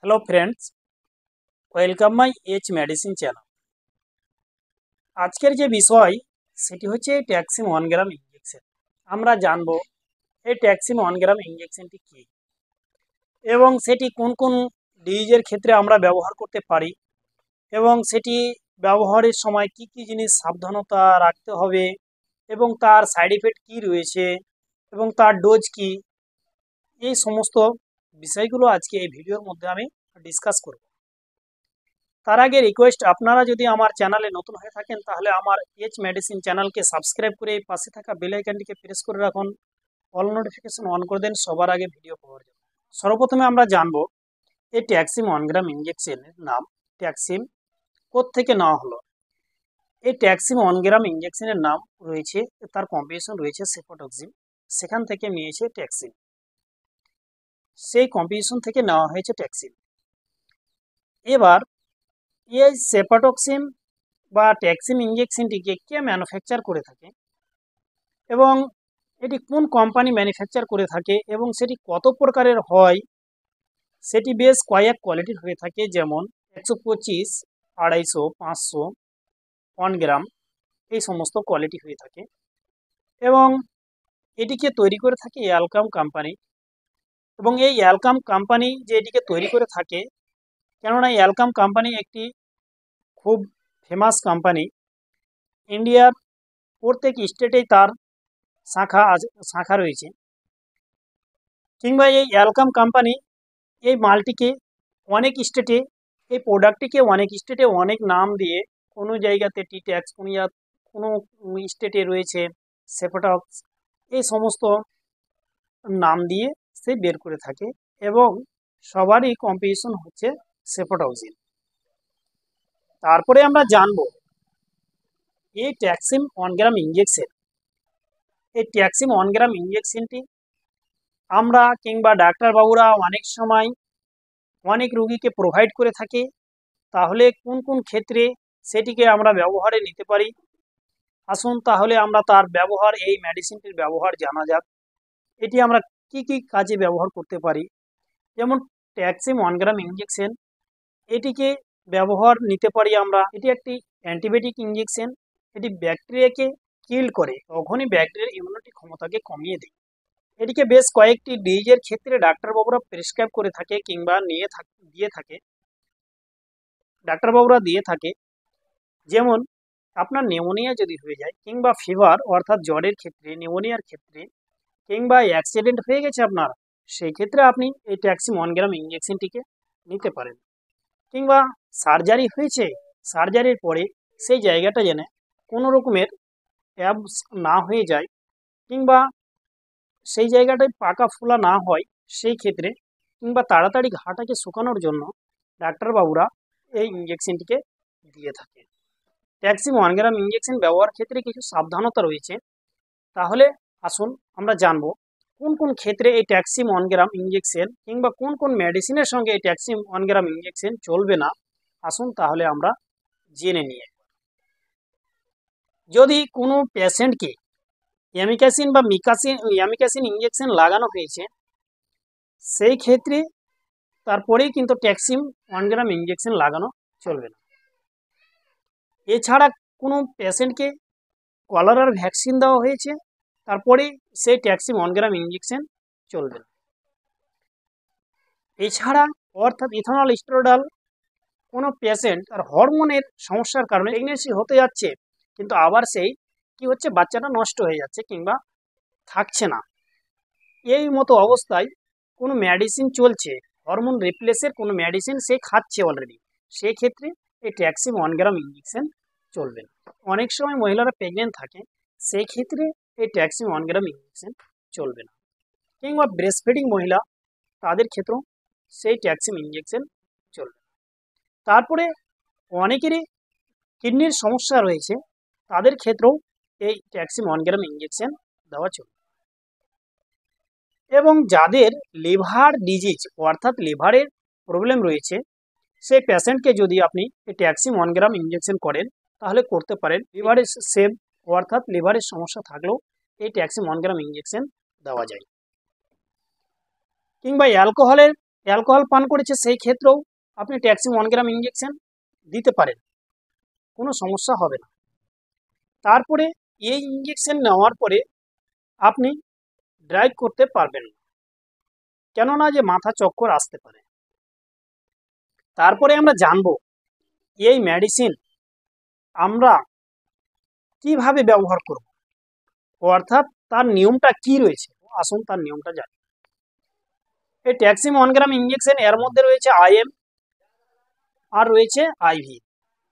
Hello friends, welcome my H medicine channel. আজকের যে বিষয় সেটি হচ্ছে ট্যাক্সিম 1 গ্রাম ইঞ্জেকশন। আমরা জানব এই ট্যাক্সিম 1 গ্রাম ইঞ্জেকশনটি কী এবং সেটি কোন কোন ডিজিজের ক্ষেত্রে আমরা ব্যবহার করতে পারি এবং সেটি ব্যবহারের সময় কি কি জিনিস সাবধানতা রাখতে হবে এবং তার সাইড এফেক্ট কী রয়েছে এবং তার ডোজ কী, এই সমস্ত বিষয়গুলো আজকে এই ভিডিওর মধ্যে আমি ডিসকাস করব। তার আগে রিকোয়েস্ট, আপনারা যদি আমার চ্যানেলে নতুন হয়ে থাকেন তাহলে আমার এইচ মেডিসিন চ্যানেলকে সাবস্ক্রাইব করে এই পাশে থাকা বেল আইকনটিকে প্রেস করে রাখুন, অল নোটিফিকেশন অন করে দেন সবার আগে ভিডিও পাওয়ার জন্য। সর্বপ্রথমে আমরা জানবো এই ট্যাক্সিম 1 গ্রাম ইঞ্জেকশনের নাম ট্যাক্সিম কোত্থেকে নেওয়া হলো। এই ট্যাক্সিম 1 গ্রাম ইঞ্জেকশনের নাম রয়েছে, তার কম্বিনেশন রয়েছে সেফোটক্সিম, সেখান থেকে নিয়েছে ট্যাক্সিম, সেই কম্বিনেশন থেকে নেওয়া হয়েছে ট্যাক্সিম। এবার এই সেফোটক্সিম বা ট্যাক্সিম ইঞ্জেকশনটিকে কে ম্যানুফ্যাকচার করে থাকে এবং এটি কোন কোম্পানি ম্যানুফ্যাকচার করে থাকে এবং সেটি কত প্রকারের হয়, সেটি বেশ কয়েক কোয়ালিটির হয়ে থাকে, যেমন 125, 250, 500, 1 গ্রাম, এই সমস্ত কোয়ালিটি হয়ে থাকে এবং এটিকে তৈরি করে থাকে অ্যালকাম কোম্পানি। এবং এই অ্যালকাম কোম্পানি যে এটিকে তৈরি করে থাকে, কেননা অ্যালকাম কোম্পানি একটি খুব ফেমাস কোম্পানি, ইন্ডিয়ার প্রত্যেক স্টেটেই তার শাখা রয়েছে, কিংবা এই অ্যালকাম কোম্পানি এই মালটিকে অনেক স্টেটে, এই প্রোডাক্টটিকে অনেক স্টেটে অনেক নাম দিয়ে, কোনো জায়গাতে টিট্যাক্স, কোনো স্টেটে রয়েছে সেফোটক্স, এই সমস্ত নাম দিয়ে সে বের করে থাকে এবং সবারই কম্পিটিশন হচ্ছে সেফোটক্সিন। তারপরে আমরা জানবো এই ট্যাক্সিম 1 গ্রাম ইঞ্জেকশন, এই ট্যাক্সিম 1 গ্রাম ইঞ্জেকশনটি আমরা কিংবা ডাক্তারবাবুরা অনেক সময় অনেক রোগীকে প্রোভাইড করে থাকে। তাহলে কোন কোন ক্ষেত্রে সেটিকে আমরা ব্যবহারে নিতে পারি, আসুন তাহলে আমরা তার ব্যবহার, এই মেডিসিনটির ব্যবহার জানা যাক। এটি আমরা কি কি কাজে ব্যবহার করতে পারি। যেমন ট্যাক্সিম 1 গ্রাম ইঞ্জেকশন, এটিকে ব্যবহার নিতে পারি আমরা। এটি একটি অ্যান্টিবায়োটিক ইঞ্জেকশন, এটি ব্যাকটেরিয়াকে কিল করে, তখনই ব্যাকটেরিয়ার ইমিউনিটি ক্ষমতাকে কমিয়ে দেয়। এটিকে বেশ কয়েকটি ডিজিজের ক্ষেত্রে ডাক্তারবাবুরা প্রেসক্রাইব করে থাকে কিংবা ডাক্তারবাবুরা দিয়ে থাকে। যেমন আপনার নিউমোনিয়া যদি হয়ে যায় কিংবা ফিভার অর্থাৎ জ্বরের ক্ষেত্রে, নিউমোনিয়ার ক্ষেত্রে, কিংবা অ্যাক্সিডেন্ট হয়ে গেছে আপনার, সেই ক্ষেত্রে আপনি এই ট্যাক্সিম 1 গ্রাম ইঞ্জেকশনটিকে নিতে পারেন। কিংবা সার্জারি হয়েছে, সার্জারির পরে সেই জায়গাটা যেন কোনো রকমের অ্যাবস না হয়ে যায় কিংবা সেই জায়গাটায় পাকা ফোলা না হয়, সেই ক্ষেত্রে কিংবা তাড়াতাড়ি ঘাটাকে শুকানোর জন্য ডাক্তারবাবুরা এই ইঞ্জেকশনটিকে দিয়ে থাকে। ট্যাক্সিম 1 গ্রাম ইঞ্জেকশন ব্যবহার ক্ষেত্রে কিছু সাবধানতা রয়েছে, তাহলে আসুন আমরা জানব কোন কোন ক্ষেত্রে এই ট্যাক্সিম 1 গ্রাম ইঞ্জেকশন কিংবা কোন কোন মেডিসিনের সঙ্গে এই ট্যাক্সিম 1 গ্রাম ইঞ্জেকশন চলবে না। আসুন তাহলে আমরা জেনে নিয়ে, যদি কোনো পেশেন্টকে অ্যামিক্যাসিন বা অ্যামিক্যাসিন ইঞ্জেকশন লাগানো হয়েছে, সেই ক্ষেত্রে তারপরেই কিন্তু ট্যাক্সিম 1 গ্রাম ইঞ্জেকশন লাগানো চলবে না। এছাড়া কোনো পেশেন্টকে কলেরার ভ্যাকসিন দেওয়া হয়েছে, তারপরে সেই ট্যাক্সিম 1 গ্রাম ইঞ্জেকশন চলবে না। এছাড়া অর্থাৎ ইথানল স্টেরয়েডাল, কোনো পেশেন্ট আর হরমোনের সমস্যার কারণে প্রেগনেন্সি হতে যাচ্ছে, কিন্তু আবার সেই কি হচ্ছে, বাচ্চাটা নষ্ট হয়ে যাচ্ছে কিংবা থাকছে না, এই মতো অবস্থায় কোনো মেডিসিন চলছে, হরমোন রিপ্লেসের কোনো মেডিসিন সে খাচ্ছে অলরেডি, সেক্ষেত্রে এই ট্যাক্সিম 1 গ্রাম ইঞ্জেকশন চলবে না। অনেক সময় মহিলারা প্রেগনেন্ট থাকে, সেই ক্ষেত্রে এই ট্যাক্সিম 1 গ্রাম ইঞ্জেকশন চলবে না। কিংবা ব্রেস্ট ফিডিং মহিলা, তাদের ক্ষেত্রেও সেই ট্যাক্সিম ইঞ্জেকশন চলবে না। তারপরে অনেকেরই কিডনির সমস্যা রয়েছে, তাদের ক্ষেত্রেও এই ট্যাক্সিম 1 গ্রাম ইঞ্জেকশন দেওয়া চলবে। এবং যাদের লিভার ডিজিজ অর্থাৎ লিভারের প্রবলেম রয়েছে, সেই পেশেন্টকে যদি আপনি এই ট্যাক্সিম 1 গ্রাম ইঞ্জেকশন করেন, তাহলে করতে পারেন। লিভারের সেভ অর্থাৎ লিভারের সমস্যা থাকলেও এই ট্যাক্সিম 1 গ্রাম ইঞ্জেকশন দেওয়া যায়। কিংবা অ্যালকোহলের অ্যালকোহল পান করেছে সেই ক্ষেত্রেও আপনি ট্যাক্সিম 1 গ্রাম ইঞ্জেকশন দিতে পারেন, কোনো সমস্যা হবে না। তারপরে এই ইঞ্জেকশন নেওয়ার পরে আপনি ড্রাইভ করতে পারবেন না, কেননা যে মাথা চক্কর আসতে পারে। তারপরে আমরা জানব এই মেডিসিন আমরা কিভাবে ব্যবহার করব, অর্থাৎ তার নিয়মটা কি রয়েছে। আসুন তার নিয়মটা জানি। এই ট্যাক্সিম 1 গ্রাম ইঞ্জেকশন এর মধ্যে রয়েছে আইএম আর রয়েছে আইভি।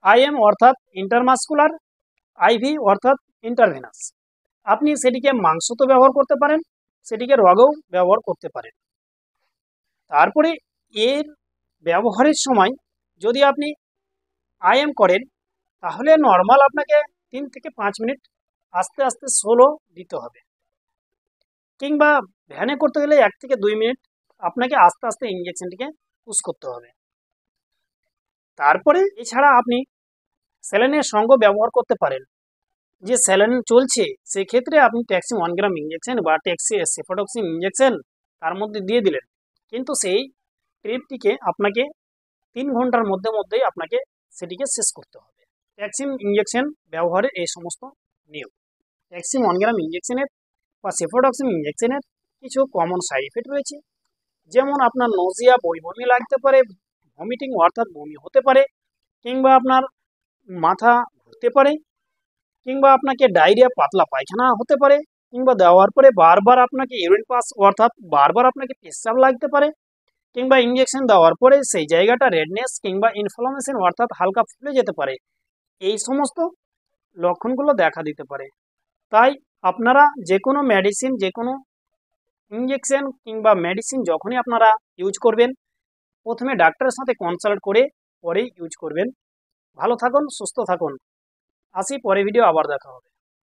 আইএম অর্থাৎ ইন্টারমাসকুলার, আইভি অর্থাৎ ইন্টারভেনাস। আপনি সেটিকে মাংসতে ব্যবহার করতে পারেন, সেটিকে রগেও ব্যবহার করতে পারেন। তারপরে এর ব্যবহারের সময় যদি আপনি আইএম করেন তাহলে নর্মাল আপনাকে 3 থেকে 5 মিনিট আস্তে আস্তে স্লো দিতে হবে, কিংবা ভ্যানে করতে গেলে 1 থেকে 2 মিনিট আপনাকে আস্তে আস্তে ইঞ্জেকশনটিকে পুশ করতে হবে। তারপরে এছাড়া আপনি স্যালাইনের সঙ্গে ব্যবহার করতে পারেন। যে স্যালাইন চলছে সেক্ষেত্রে আপনি ট্যাক্সিম 1 গ্রাম ইঞ্জেকশন বা সেফোডক্সিম ইঞ্জেকশন তার মধ্যে দিয়ে দিলেন, কিন্তু সেই ট্রিপটিকে আপনাকে 3 ঘন্টার মধ্যেই আপনাকে সেটিকে শেষ করতে হবে। ট্যাক্সিম ইঞ্জেকশন ব্যবহারের এই সমস্ত নিয়ম। ট্যাক্সিম 1 গ্রাম ইঞ্জেকশনের বা সেফোডক্সিম ইঞ্জেকশনের কিছু কমন সাইড এফেক্ট রয়েছে, যেমন আপনার নজিয়া, বমি লাগতে পারে, ভমিটিং অর্থাৎ বমি হতে পারে, কিংবা আপনার মাথা ঘুরতে পারে, কিংবা আপনাকে ডায়রিয়া পাতলা পায়খানা হতে পারে, কিংবা দেওয়ার পরে বারবার আপনাকে ইউরিন পাস অর্থাৎ বারবার আপনাকে পেচ্ছাব লাগতে পারে, কিংবা ইঞ্জেকশন দেওয়ার পরে সেই জায়গাটা রেডনেস কিংবা ইনফ্লামেশন অর্থাৎ হালকা ফুলে যেতে পারে। এই সমস্ত লক্ষণগুলো দেখা দিতে পারে। তাই আপনারা যে কোনো মেডিসিন, যে কোনো ইঞ্জেকশন কিংবা মেডিসিন যখনই আপনারা ইউজ করবেন প্রথমে ডাক্তারের সাথে কনসাল্ট করে পরেই ইউজ করবেন। ভালো থাকুন, সুস্থ থাকুন। আসি, পরে ভিডিও আবার দেখা হবে।